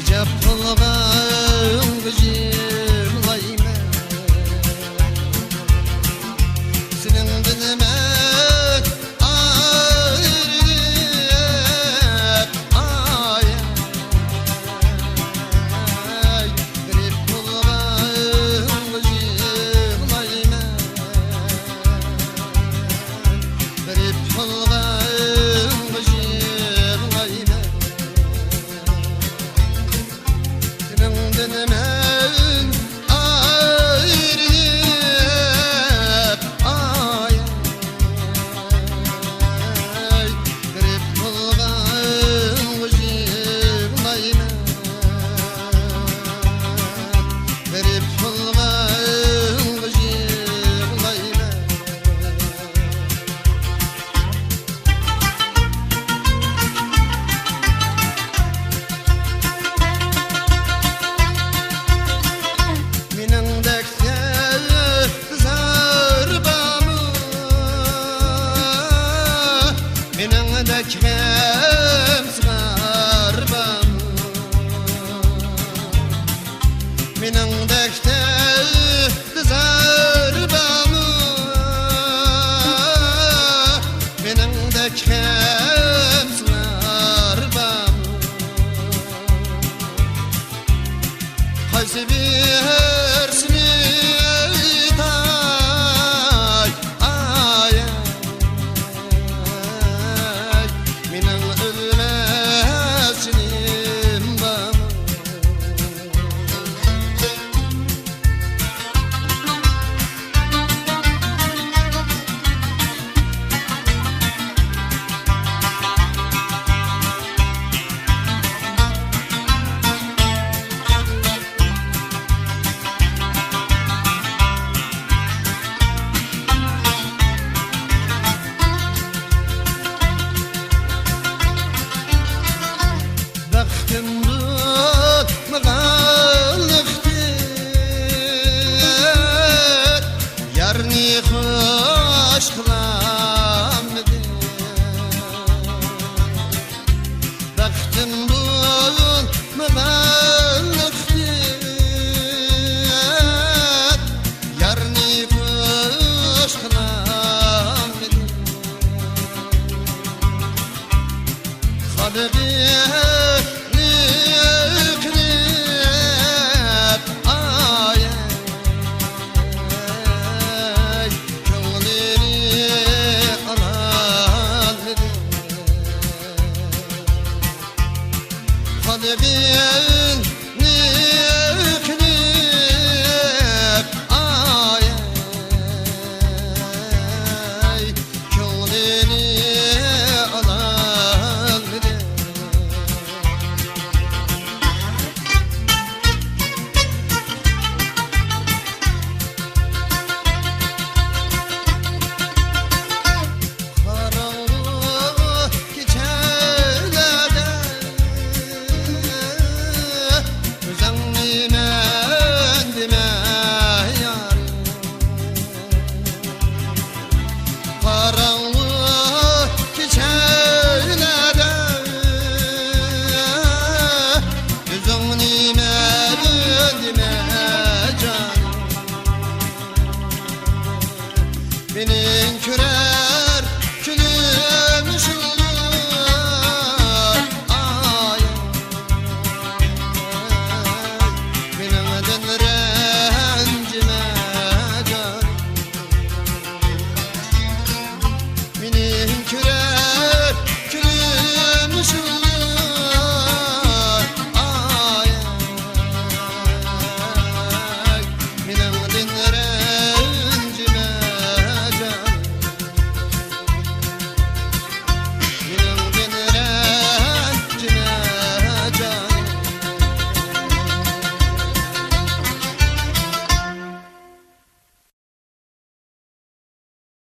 Ecep kılgın gücüm gayme senin dinime ayrılıp ay grip kılgın gücüm gayme grip kılgın gücüm gayme dinime ayrılıp ay grip kılgın gücüm gayme grip kılgın gücüm gayme Kem sıgarbam Minin dekte zarbam Minin de kem sıgarbam Haysi birsini tay ay minin ölmesinim bam Yarni hoş kılamdı Baktım bu mağanlıktı Yarni hoş kılamdı Kalıbı Hadi bir